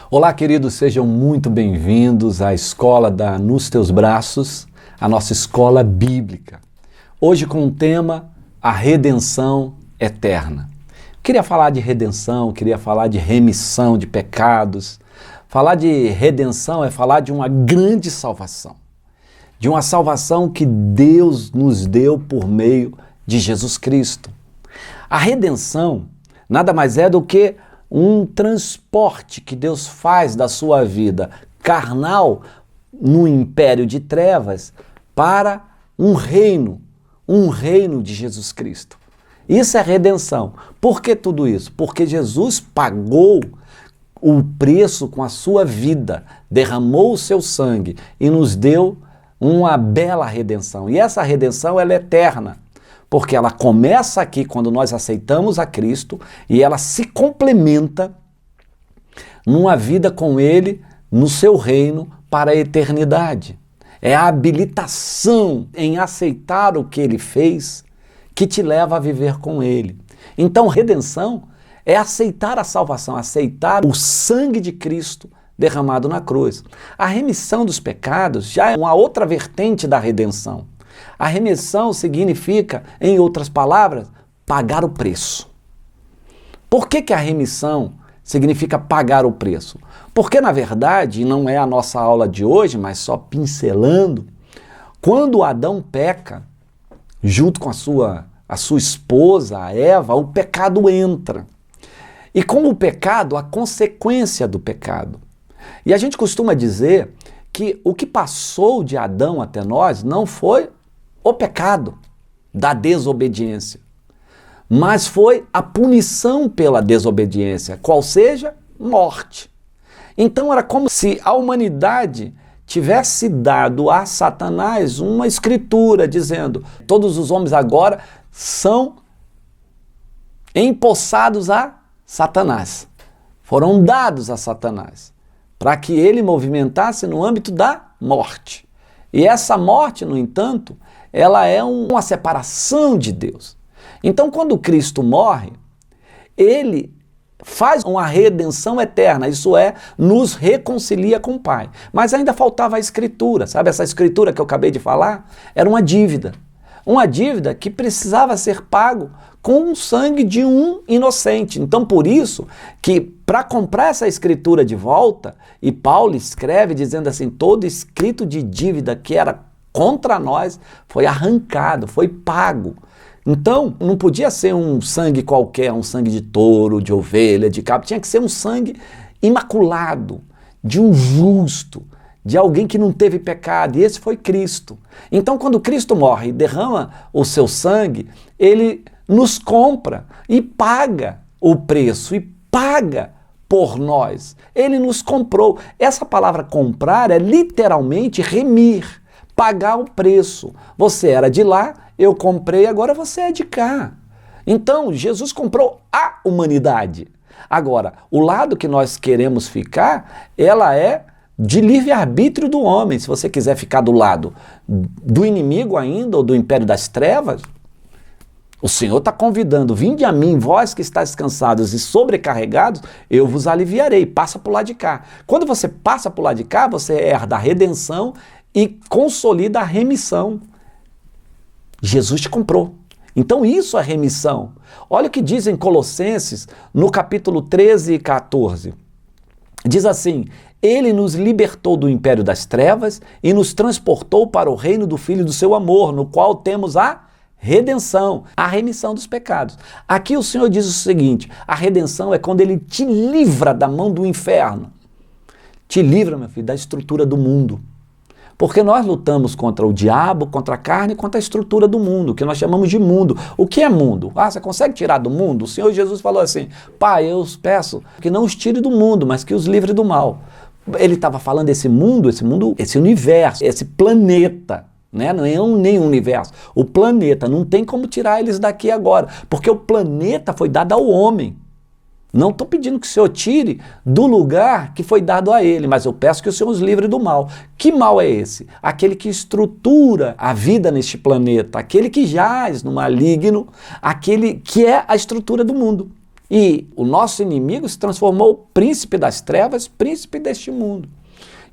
Olá, queridos, sejam muito bem-vindos à Escola da Nos Teus Braços, a nossa escola bíblica. Hoje com o tema A Redenção Eterna. Queria falar de redenção, queria falar de remissão de pecados. Falar de redenção é falar de uma grande salvação. De uma salvação que Deus nos deu por meio de Jesus Cristo. A redenção nada mais é do que um transporte que Deus faz da sua vida carnal no império de trevas para um reino de Jesus Cristo. Isso é redenção. Por que tudo isso? Porque Jesus pagou o preço com a sua vida, derramou o seu sangue e nos deu uma bela redenção. E essa redenção ela é eterna. Porque ela começa aqui quando nós aceitamos a Cristo e ela se complementa numa vida com Ele, no seu reino, para a eternidade. É a habilitação em aceitar o que Ele fez que te leva a viver com Ele. Então, redenção é aceitar a salvação, aceitar o sangue de Cristo derramado na cruz. A remissão dos pecados já é uma outra vertente da redenção. A remissão significa, em outras palavras, pagar o preço. Por que a remissão significa pagar o preço? Porque, na verdade, não é a nossa aula de hoje, mas só pincelando, quando Adão peca, junto com a sua esposa, a Eva, o pecado entra. E com o pecado, a consequência do pecado. E a gente costuma dizer que o que passou de Adão até nós não foi o pecado da desobediência, mas foi a punição pela desobediência, qual seja, morte. Então era como se a humanidade tivesse dado a Satanás uma escritura dizendo: todos os homens agora são empossados a Satanás, foram dados a Satanás, para que ele movimentasse no âmbito da morte. E essa morte, no entanto, ela é uma separação de Deus. Então, quando Cristo morre, Ele faz uma redenção eterna, isso é, nos reconcilia com o Pai. Mas ainda faltava a escritura, sabe? Essa escritura que eu acabei de falar era uma dívida. Uma dívida que precisava ser pago com o sangue de um inocente. Então, por isso que para comprar essa escritura de volta, e Paulo escreve dizendo assim, todo escrito de dívida que era contra nós foi arrancado, foi pago. Então, não podia ser um sangue qualquer, um sangue de touro, de ovelha, de cabra, tinha que ser um sangue imaculado, de um justo, de alguém que não teve pecado, e esse foi Cristo. Então, quando Cristo morre e derrama o seu sangue, Ele nos compra e paga o preço, e paga por nós. Ele nos comprou. Essa palavra comprar é literalmente remir, pagar o preço. Você era de lá, eu comprei, agora você é de cá. Então, Jesus comprou a humanidade. Agora, o lado que nós queremos ficar, ela é de livre-arbítrio do homem. Se você quiser ficar do lado do inimigo ainda, ou do império das trevas, o Senhor está convidando, vinde a mim, vós que estáis cansados e sobrecarregados, eu vos aliviarei, passa para o lado de cá. Quando você passa para o lado de cá, você herda a redenção e consolida a remissão. Jesus te comprou. Então isso é remissão. Olha o que diz em Colossenses, no capítulo 13 e 14. Diz assim: Ele nos libertou do império das trevas e nos transportou para o reino do Filho do seu amor, no qual temos a redenção, a remissão dos pecados. Aqui o Senhor diz o seguinte: a redenção é quando Ele te livra da mão do inferno. Te livra, meu filho, da estrutura do mundo. Porque nós lutamos contra o diabo, contra a carne, contra a estrutura do mundo, que nós chamamos de mundo. O que é mundo? Ah, você consegue tirar do mundo? O Senhor Jesus falou assim: Pai, eu os peço que não os tire do mundo, mas que os livre do mal. Ele estava falando esse mundo, esse universo, esse planeta, né? Não é nem um universo. O planeta, não tem como tirar eles daqui agora, porque o planeta foi dado ao homem. Não estou pedindo que o Senhor tire do lugar que foi dado a ele, mas eu peço que o Senhor os livre do mal. Que mal é esse? Aquele que estrutura a vida neste planeta, aquele que jaz no maligno, aquele que é a estrutura do mundo. E o nosso inimigo se transformou príncipe das trevas, príncipe deste mundo.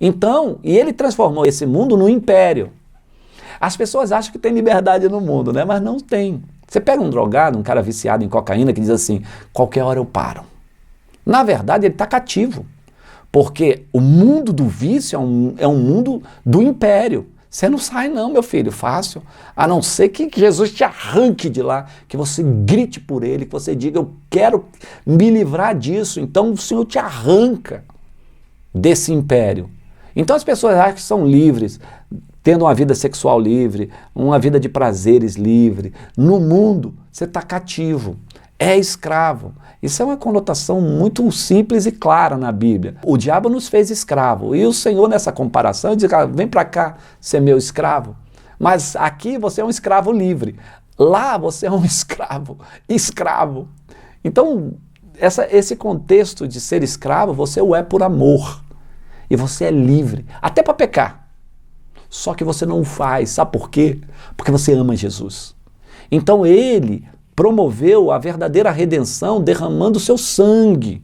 Então, e ele transformou esse mundo num império. As pessoas acham que tem liberdade no mundo, né? Mas não tem. Você pega um drogado, um cara viciado em cocaína que diz assim, qualquer hora eu paro. Na verdade, ele está cativo. Porque o mundo do vício é um mundo do império. Você não sai não, meu filho, fácil. A não ser que Jesus te arranque de lá, que você grite por ele, que você diga, eu quero me livrar disso. Então o Senhor te arranca desse império. Então as pessoas acham que são livres, tendo uma vida sexual livre, uma vida de prazeres livre. No mundo, você está cativo, é escravo. Isso é uma conotação muito simples e clara na Bíblia. O diabo nos fez escravo. E o Senhor, nessa comparação, diz, vem para cá ser meu escravo. Mas aqui você é um escravo livre. Lá você é um escravo. Então, esse contexto de ser escravo, você o é por amor. E você é livre, até para pecar. Só que você não o faz. Sabe por quê? Porque você ama Jesus. Então ele promoveu a verdadeira redenção derramando o seu sangue.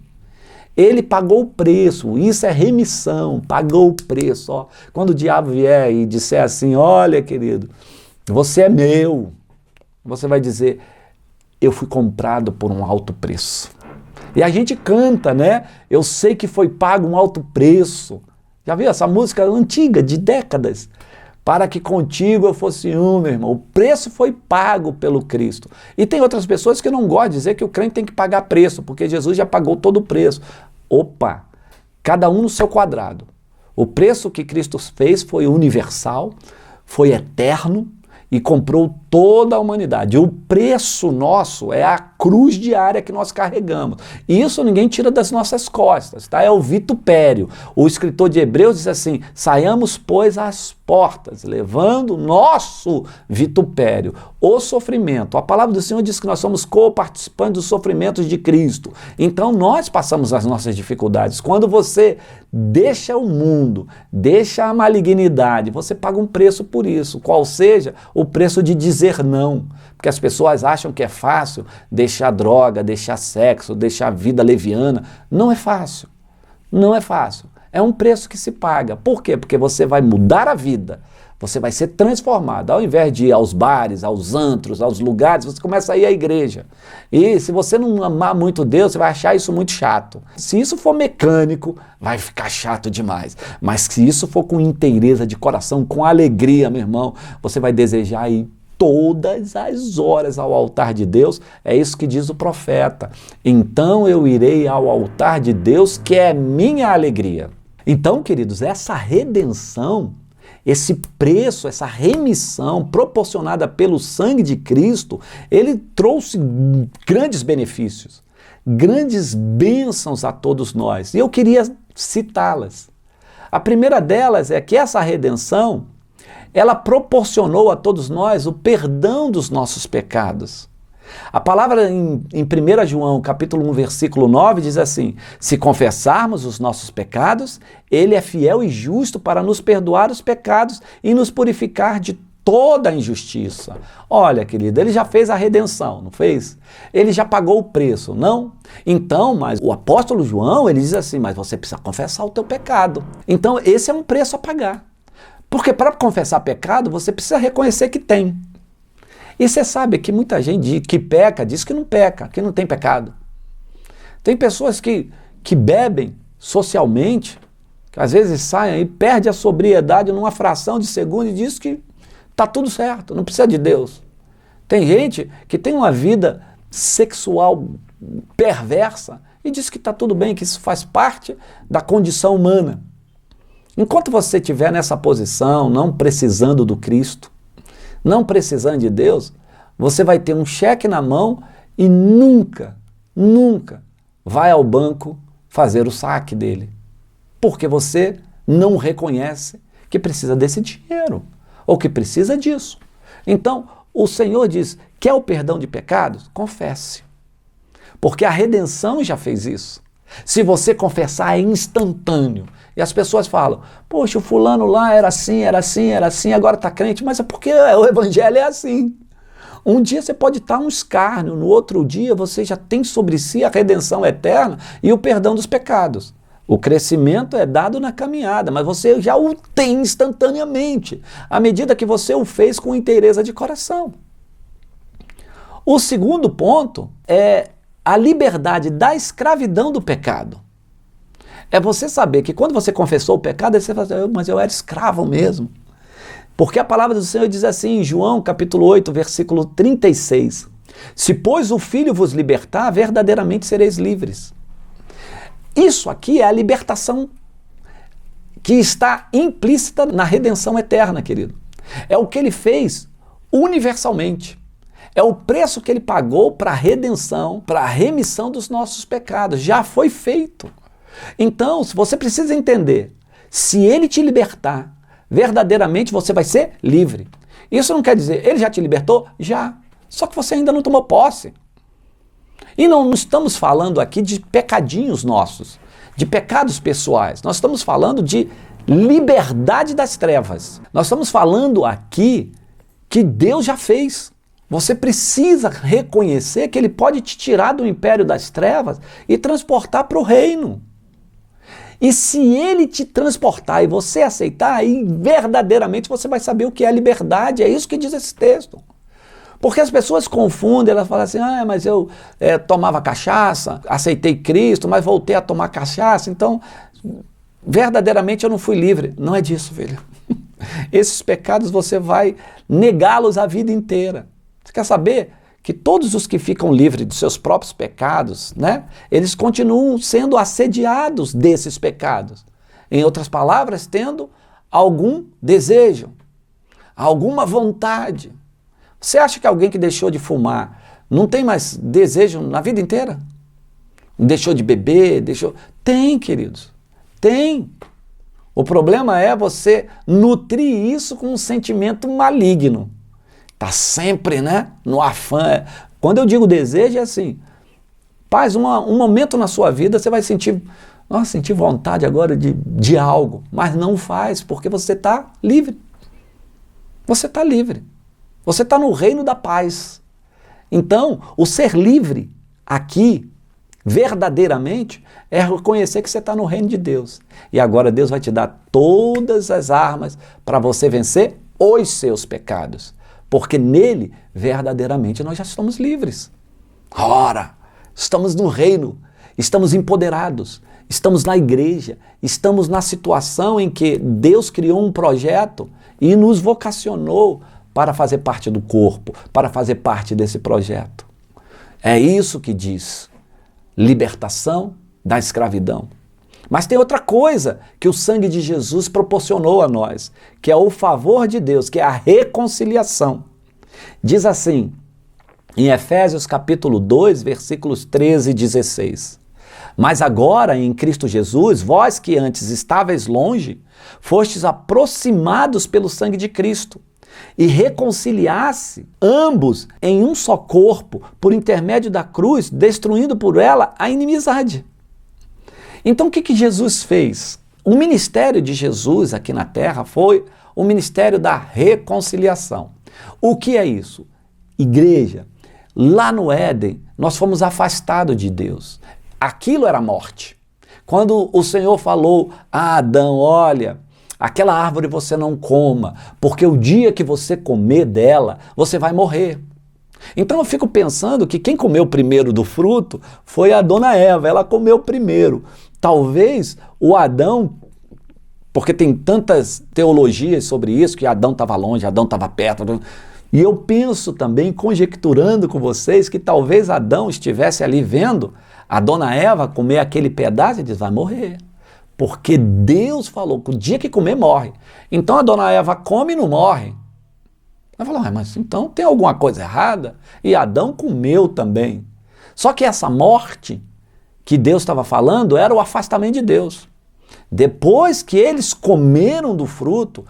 Ele pagou o preço, isso é remissão, pagou o preço. Ó. Quando o diabo vier e disser assim, olha querido, você é meu, você vai dizer, eu fui comprado por um alto preço. E a gente canta, né? Eu sei que foi pago um alto preço. Já viu essa música antiga, de décadas? Para que contigo eu fosse um, meu irmão. O preço foi pago pelo Cristo. E tem outras pessoas que não gostam de dizer que o crente tem que pagar preço, porque Jesus já pagou todo o preço. Opa! Cada um no seu quadrado. O preço que Cristo fez foi universal, foi eterno e comprou toda a humanidade. O preço nosso é a cruz diária que nós carregamos. E isso ninguém tira das nossas costas, tá? É o vitupério. O escritor de Hebreus diz assim, saiamos, pois, às portas, levando o nosso vitupério, o sofrimento. A palavra do Senhor diz que nós somos co-participantes dos sofrimentos de Cristo. Então nós passamos as nossas dificuldades. Quando você deixa o mundo, deixa a malignidade, você paga um preço por isso, qual seja o preço de dizer não. Porque as pessoas acham que é fácil deixar droga, deixar sexo, deixar a vida leviana. Não é fácil. Não é fácil. É um preço que se paga. Por quê? Porque você vai mudar a vida. Você vai ser transformado. Ao invés de ir aos bares, aos antros, aos lugares, você começa a ir à igreja. E se você não amar muito Deus, você vai achar isso muito chato. Se isso for mecânico, vai ficar chato demais. Mas se isso for com inteireza de coração, com alegria, meu irmão, você vai desejar ir todas as horas ao altar de Deus, é isso que diz o profeta. Então eu irei ao altar de Deus, que é minha alegria. Então, queridos, essa redenção, esse preço, essa remissão proporcionada pelo sangue de Cristo, ele trouxe grandes benefícios, grandes bênçãos a todos nós. E eu queria citá-las. A primeira delas é que essa redenção, ela proporcionou a todos nós o perdão dos nossos pecados. A palavra em 1 João, capítulo 1, versículo 9, diz assim, se confessarmos os nossos pecados, ele é fiel e justo para nos perdoar os pecados e nos purificar de toda a injustiça. Olha, querido, ele já fez a redenção, não fez? Ele já pagou o preço, não? Então, mas o apóstolo João, ele diz assim, mas você precisa confessar o teu pecado. Então, esse é um preço a pagar. Porque para confessar pecado, você precisa reconhecer que tem. E você sabe que muita gente que peca, diz que não tem pecado. Tem pessoas que bebem socialmente, que às vezes saem e perdem a sobriedade numa fração de segundo e diz que está tudo certo, não precisa de Deus. Tem gente que tem uma vida sexual perversa e diz que está tudo bem, que isso faz parte da condição humana. Enquanto você estiver nessa posição, não precisando do Cristo, não precisando de Deus, você vai ter um cheque na mão e nunca vai ao banco fazer o saque dele. Porque você não reconhece que precisa desse dinheiro, ou que precisa disso. Então, o Senhor diz, quer o perdão de pecados? Confesse. Porque a redenção já fez isso. Se você confessar, é instantâneo. E as pessoas falam, poxa, o fulano lá era assim, agora está crente, mas é porque o evangelho é assim. Um dia você pode estar um escárnio, no outro dia você já tem sobre si a redenção eterna e o perdão dos pecados. O crescimento é dado na caminhada, mas você já o tem instantaneamente, à medida que você o fez com inteireza de coração. O segundo ponto é a liberdade da escravidão do pecado. É você saber que quando você confessou o pecado, você fala assim, mas eu era escravo mesmo. Porque a palavra do Senhor diz assim em João capítulo 8, versículo 36, se pois o Filho vos libertar, verdadeiramente sereis livres. Isso aqui é a libertação que está implícita na redenção eterna, querido. É o que ele fez universalmente. É o preço que ele pagou para a redenção, para a remissão dos nossos pecados. Já foi feito. Então, você precisa entender, se ele te libertar, verdadeiramente você vai ser livre. Isso não quer dizer, ele já te libertou? Já. Só que você ainda não tomou posse. E não estamos falando aqui de pecadinhos nossos, de pecados pessoais. Nós estamos falando de liberdade das trevas. Nós estamos falando aqui que Deus já fez. Você precisa reconhecer que Ele pode te tirar do império das trevas e transportar para o reino. E se Ele te transportar e você aceitar, aí verdadeiramente você vai saber o que é a liberdade. É isso que diz esse texto. Porque as pessoas confundem, elas falam assim, mas eu tomava cachaça, aceitei Cristo, mas voltei a tomar cachaça, então verdadeiramente eu não fui livre. Não é disso, filho. Esses pecados você vai negá-los a vida inteira. Você quer saber que todos os que ficam livres dos seus próprios pecados, né, eles continuam sendo assediados desses pecados. Em outras palavras, tendo algum desejo, alguma vontade. Você acha que alguém que deixou de fumar não tem mais desejo na vida inteira? Deixou de beber, deixou... Tem, queridos. Tem. O problema é você nutrir isso com um sentimento maligno. Tá sempre, né, no afã. Quando eu digo desejo, é assim, paz, um momento na sua vida você vai sentir, sentir vontade agora de algo, mas não faz, porque você está livre. Você está livre. Você está no reino da paz. Então, o ser livre aqui, verdadeiramente, é reconhecer que você está no reino de Deus. E agora Deus vai te dar todas as armas para você vencer os seus pecados. Porque nele, verdadeiramente, nós já estamos livres. Ora, estamos no reino, estamos empoderados, estamos na igreja, estamos na situação em que Deus criou um projeto e nos vocacionou para fazer parte do corpo, para fazer parte desse projeto. É isso que diz libertação da escravidão. Mas tem outra coisa que o sangue de Jesus proporcionou a nós, que é o favor de Deus, que é a reconciliação. Diz assim, em Efésios capítulo 2, versículos 13 e 16. Mas agora, em Cristo Jesus, vós que antes estáveis longe, fostes aproximados pelo sangue de Cristo, e reconciliasse ambos em um só corpo, por intermédio da cruz, destruindo por ela a inimizade. Então o que Jesus fez? O ministério de Jesus aqui na terra foi o ministério da reconciliação. O que é isso? Igreja, lá no Éden, nós fomos afastados de Deus. Aquilo era morte. Quando o Senhor falou a Adão, olha, aquela árvore você não coma, porque o dia que você comer dela, você vai morrer. Então eu fico pensando que quem comeu primeiro do fruto foi a dona Eva, ela comeu primeiro. Talvez o Adão, porque tem tantas teologias sobre isso, que Adão estava longe, Adão estava perto. E eu penso também, conjecturando com vocês, que talvez Adão estivesse ali vendo a dona Eva comer aquele pedaço e diz, vai morrer. Porque Deus falou que o dia que comer, morre. Então a dona Eva come e não morre. Ela falou, mas então tem alguma coisa errada? E Adão comeu também. Só que essa morte que Deus estava falando era o afastamento de Deus. Depois que eles comeram do fruto,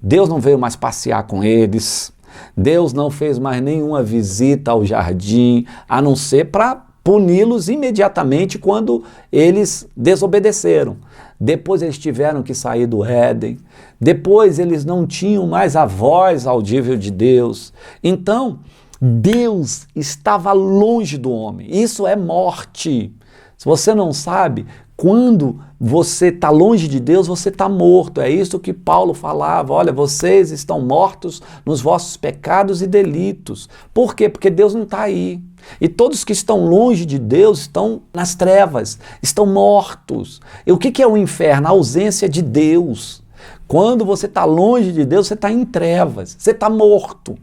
Deus não veio mais passear com eles. Deus não fez mais nenhuma visita ao jardim, a não ser para puni-los imediatamente quando eles desobedeceram. Depois eles tiveram que sair do Éden. Depois eles não tinham mais a voz audível de Deus. Então, Deus estava longe do homem. Isso é morte. Se você não sabe, quando você está longe de Deus, você está morto. É isso que Paulo falava. Olha, vocês estão mortos nos vossos pecados e delitos. Por quê? Porque Deus não está aí. E todos que estão longe de Deus estão nas trevas, estão mortos. E o que é o inferno? A ausência de Deus. Quando você está longe de Deus, você está em trevas, você está morto.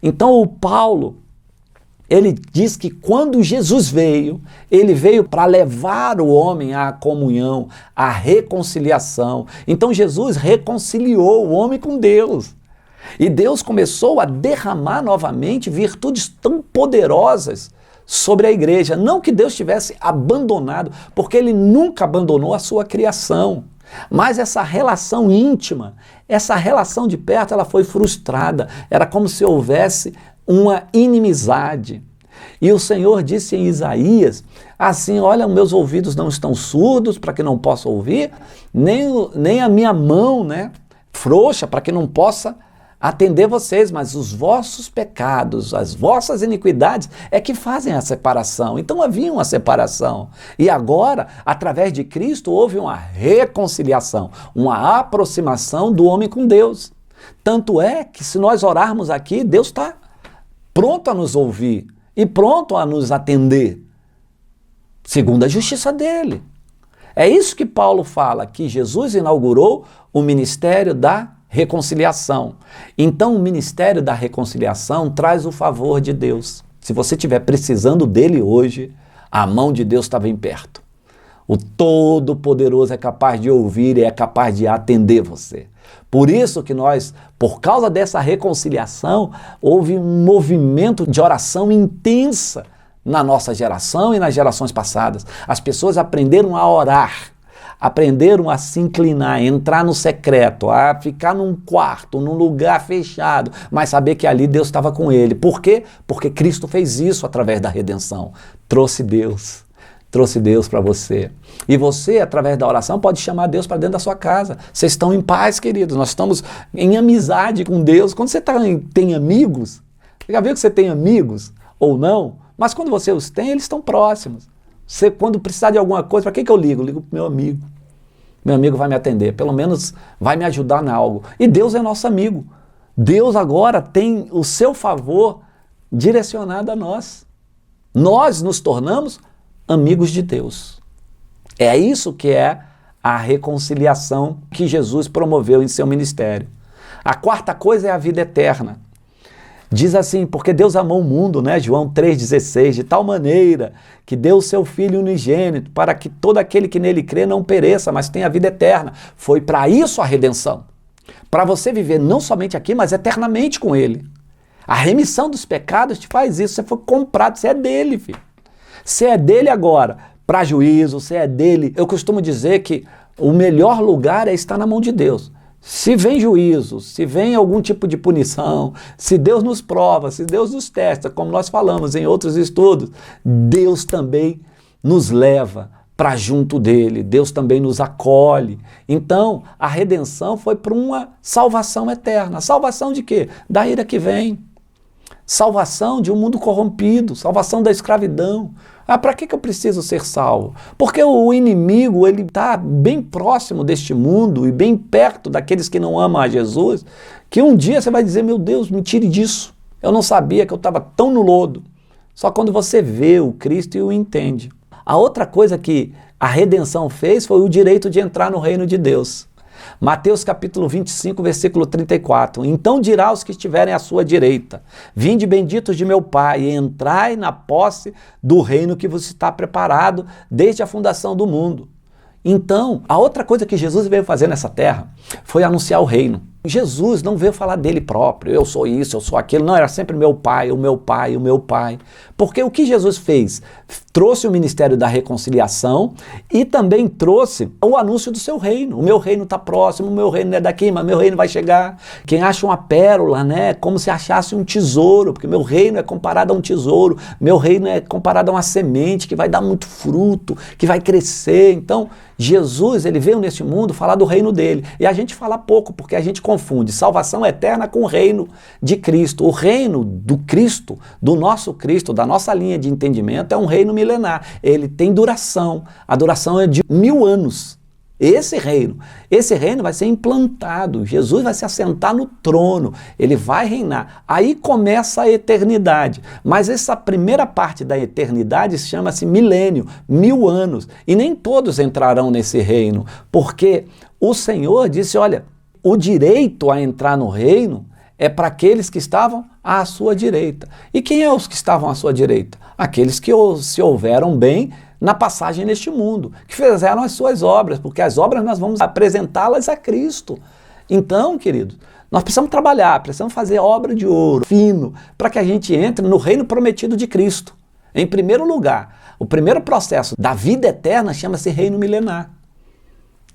Então o Paulo, ele diz que quando Jesus veio, ele veio para levar o homem à comunhão, à reconciliação. Então Jesus reconciliou o homem com Deus. E Deus começou a derramar novamente virtudes tão poderosas sobre a igreja. Não que Deus tivesse abandonado, porque ele nunca abandonou a sua criação. Mas essa relação íntima, essa relação de perto, ela foi frustrada. Era como se houvesse uma inimizade. E o Senhor disse em Isaías, assim, olha, meus ouvidos não estão surdos para que não possa ouvir, nem a minha mão, né, frouxa para que não possa atender vocês, mas os vossos pecados, as vossas iniquidades é que fazem a separação. Então havia uma separação. E agora, através de Cristo, houve uma reconciliação, uma aproximação do homem com Deus. Tanto é que se nós orarmos aqui, Deus está pronto a nos ouvir e pronto a nos atender, segundo a justiça dele. É isso que Paulo fala, que Jesus inaugurou o ministério da reconciliação. Então o ministério da reconciliação traz o favor de Deus. Se você estiver precisando dele hoje, a mão de Deus está bem perto. O Todo-Poderoso é capaz de ouvir e é capaz de atender você. Por isso que nós, por causa dessa reconciliação, houve um movimento de oração intensa na nossa geração e nas gerações passadas. As pessoas aprenderam a orar, aprenderam a se inclinar, a entrar no secreto, a ficar num quarto, num lugar fechado, mas saber que ali Deus estava com ele. Por quê? Porque Cristo fez isso através da redenção. Trouxe Deus para você. E você, através da oração, pode chamar Deus para dentro da sua casa. Vocês estão em paz, queridos. Nós estamos em amizade com Deus. Quando você tem amigos, você já viu que você tem amigos ou não? Mas quando você os tem, eles estão próximos. Você, quando precisar de alguma coisa, para quem que eu ligo? Eu ligo para o meu amigo. Meu amigo vai me atender, pelo menos vai me ajudar em algo. E Deus é nosso amigo. Deus agora tem o seu favor direcionado a nós. Nós nos tornamos amigos de Deus. É isso que é a reconciliação que Jesus promoveu em seu ministério. A quarta coisa é a vida eterna. Diz assim, porque Deus amou o mundo, né? João 3,16, de tal maneira que deu o seu Filho unigênito para que todo aquele que nele crê não pereça, mas tenha vida eterna. Foi para isso a redenção. Para você viver não somente aqui, mas eternamente com ele. A remissão dos pecados te faz isso. Você foi comprado, você é dele, filho. Você é dele agora, para juízo, você é dele. Eu costumo dizer que o melhor lugar é estar na mão de Deus. Se vem juízo, se vem algum tipo de punição, se Deus nos prova, se Deus nos testa, como nós falamos em outros estudos, Deus também nos leva para junto dele, Deus também nos acolhe. Então, a redenção foi para uma salvação eterna. Salvação de quê? Da ira que vem. Salvação de um mundo corrompido, salvação da escravidão. Ah, para que eu preciso ser salvo? Porque o inimigo, ele está bem próximo deste mundo e bem perto daqueles que não amam a Jesus, que um dia você vai dizer, meu Deus, me tire disso. Eu não sabia que eu estava tão no lodo. Só quando você vê o Cristo e o entende. A outra coisa que a redenção fez foi o direito de entrar no reino de Deus. Mateus capítulo 25, versículo 34. Então dirá aos que estiverem à sua direita, vinde benditos de meu Pai, e entrai na posse do reino que vos está preparado desde a fundação do mundo. Então, a outra coisa que Jesus veio fazer nessa terra foi anunciar o reino. Jesus não veio falar dele próprio, eu sou isso, eu sou aquilo, não, era sempre meu pai, o meu pai, o meu pai. Porque o que Jesus fez? Trouxe o ministério da reconciliação e também trouxe o anúncio do seu reino. O meu reino está próximo, o meu reino não é daqui, mas meu reino vai chegar. Quem acha uma pérola, né, como se achasse um tesouro, porque meu reino é comparado a um tesouro, meu reino é comparado a uma semente que vai dar muito fruto, que vai crescer. Então, Jesus, ele veio neste mundo falar do reino dele. E a gente fala pouco, porque a gente confunde confunde salvação eterna com o reino de Cristo. O reino do Cristo, do nosso Cristo, da nossa linha de entendimento, é um reino milenar. Ele tem duração. A duração é de 1000 anos. Esse reino vai ser implantado. Jesus vai se assentar no trono. Ele vai reinar. Aí começa a eternidade. Mas essa primeira parte da eternidade chama-se milênio, 1000 anos. E nem todos entrarão nesse reino, porque o Senhor disse, olha, o direito a entrar no reino é para aqueles que estavam à sua direita. E quem é os que estavam à sua direita? Aqueles que se houveram bem na passagem neste mundo, que fizeram as suas obras, porque as obras nós vamos apresentá-las a Cristo. Então, queridos, nós precisamos trabalhar, precisamos fazer obra de ouro, fino, para que a gente entre no reino prometido de Cristo. Em primeiro lugar, o primeiro processo da vida eterna chama-se reino milenar.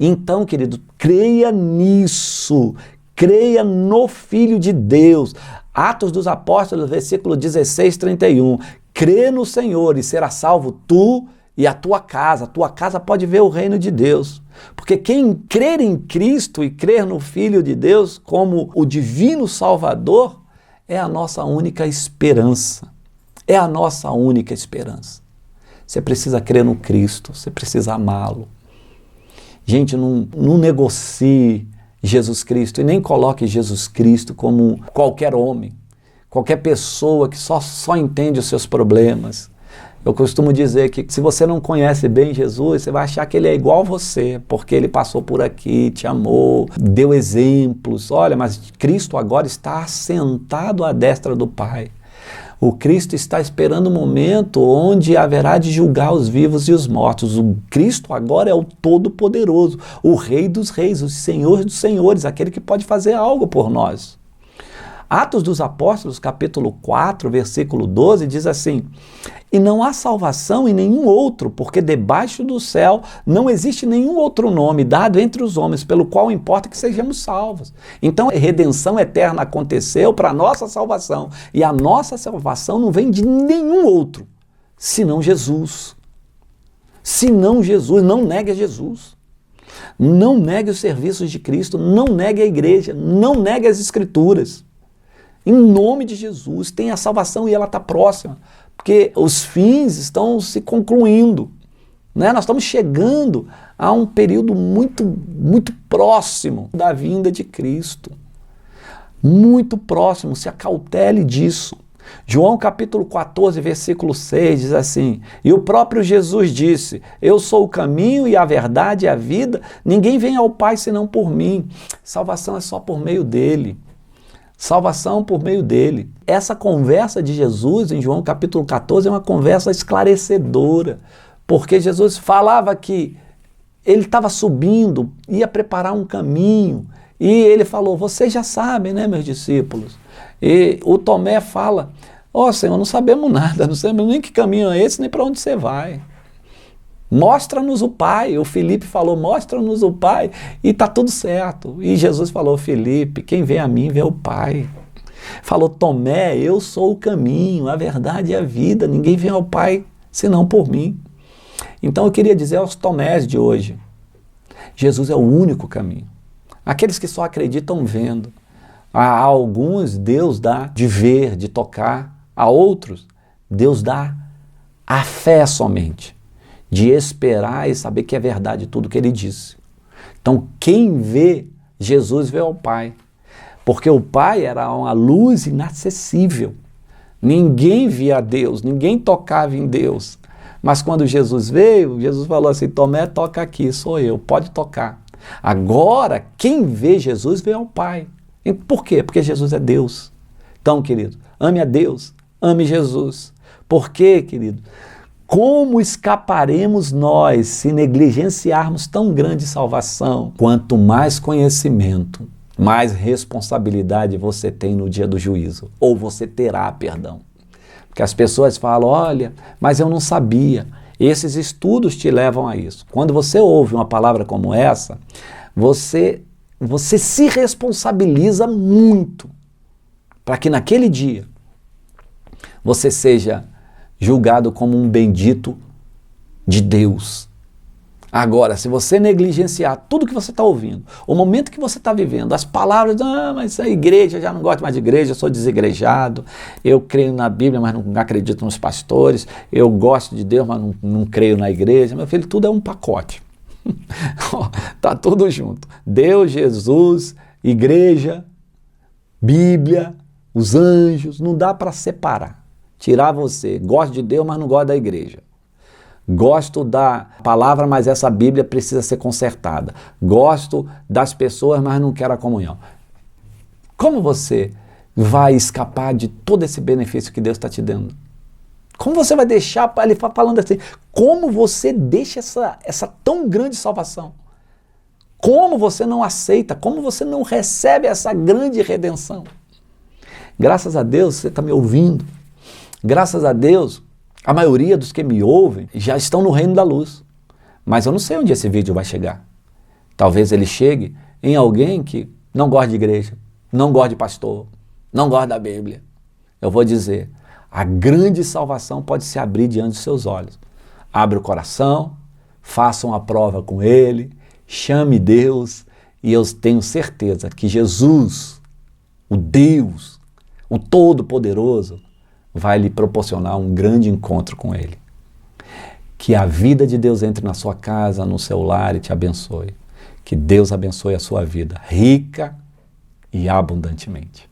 Então, querido, creia nisso, creia no Filho de Deus. Atos dos Apóstolos, versículo 16, 31. Crê no Senhor e será salvo tu e a tua casa pode ver o reino de Deus. Porque quem crer em Cristo e crer no Filho de Deus como o divino Salvador é a nossa única esperança. É a nossa única esperança. Você precisa crer no Cristo, você precisa amá-lo. Gente, não negocie Jesus Cristo e nem coloque Jesus Cristo como qualquer homem, qualquer pessoa que só entende os seus problemas. Eu costumo dizer que se você não conhece bem Jesus, você vai achar que ele é igual a você, porque ele passou por aqui, te amou, deu exemplos. Olha, mas Cristo agora está assentado à destra do Pai. O Cristo está esperando o momento onde haverá de julgar os vivos e os mortos. O Cristo agora é o Todo-Poderoso, o Rei dos Reis, o Senhor dos Senhores, aquele que pode fazer algo por nós. Atos dos Apóstolos, capítulo 4, versículo 12, diz assim: e não há salvação em nenhum outro, porque debaixo do céu não existe nenhum outro nome dado entre os homens, pelo qual importa que sejamos salvos. Então a redenção eterna aconteceu para a nossa salvação, e a nossa salvação não vem de nenhum outro, senão Jesus. Senão Jesus, não negue a Jesus. Não negue os serviços de Cristo, não negue a igreja, não negue as Escrituras. Em nome de Jesus, tem a salvação e ela está próxima, porque os fins estão se concluindo, né? Nós estamos chegando a um período muito próximo da vinda de Cristo. Muito próximo, se acautele disso. João capítulo 14, versículo 6 diz assim: e o próprio Jesus disse, eu sou o caminho e a verdade e a vida, ninguém vem ao Pai senão por mim. Salvação é só por meio dele. Salvação por meio dele. Essa conversa de Jesus em João capítulo 14 é uma conversa esclarecedora, porque Jesus falava que ele estava subindo, ia preparar um caminho, e ele falou, vocês já sabem, né, meus discípulos? E o Tomé fala, Senhor, não sabemos nada, não sabemos nem que caminho é esse, nem para onde você vai. Mostra-nos o Pai. O Filipe falou, mostra-nos o Pai, e está tudo certo. E Jesus falou, Filipe, quem vem a mim vê o Pai. Falou, Tomé, eu sou o caminho, a verdade e a vida, ninguém vem ao Pai senão por mim. Então eu queria dizer aos Tomés de hoje, Jesus é o único caminho. Aqueles que só acreditam vendo. A alguns Deus dá de ver, de tocar. A outros Deus dá a fé somente, de esperar e saber que é verdade tudo que ele disse. Então quem vê Jesus vê o Pai, porque o Pai era uma luz inacessível. Ninguém via Deus, ninguém tocava em Deus. Mas quando Jesus veio, Jesus falou assim, Tomé, toca aqui, sou eu, pode tocar. Agora, quem vê Jesus vê ao Pai. E por quê? Porque Jesus é Deus. Então, querido, ame a Deus, ame Jesus. Por quê, querido? Como escaparemos nós se negligenciarmos tão grande salvação? Quanto mais conhecimento, mais responsabilidade você tem no dia do juízo. Ou você terá, perdão. Porque as pessoas falam, olha, mas eu não sabia. Esses estudos te levam a isso. Quando você ouve uma palavra como essa, você se responsabiliza muito para que naquele dia você seja julgado como um bendito de Deus. Agora, se você negligenciar tudo que você está ouvindo, o momento que você está vivendo, as palavras, mas a igreja, já não gosto mais de igreja, eu sou desigrejado, eu creio na Bíblia, mas não acredito nos pastores, eu gosto de Deus, mas não creio na igreja. Meu filho, tudo é um pacote. Está tudo junto. Deus, Jesus, igreja, Bíblia, os anjos, não dá para separar. Tirar você, gosto de Deus, mas não gosto da igreja. Gosto da palavra, mas essa Bíblia precisa ser consertada. Gosto das pessoas, mas não quero a comunhão. Como você vai escapar de todo esse benefício que Deus está te dando? Como você vai deixar, ele está falando assim, como você deixa essa tão grande salvação? Como você não aceita, como você não recebe essa grande redenção? Graças a Deus você está me ouvindo. Graças a Deus, a maioria dos que me ouvem já estão no reino da luz. Mas eu não sei onde esse vídeo vai chegar. Talvez ele chegue em alguém que não gosta de igreja, não gosta de pastor, não gosta da Bíblia. Eu vou dizer, a grande salvação pode se abrir diante dos seus olhos. Abre o coração, faça uma prova com ele, chame Deus, e eu tenho certeza que Jesus, o Deus, o Todo-Poderoso, vai lhe proporcionar um grande encontro com ele. Que a vida de Deus entre na sua casa, no seu lar e te abençoe. Que Deus abençoe a sua vida, rica e abundantemente.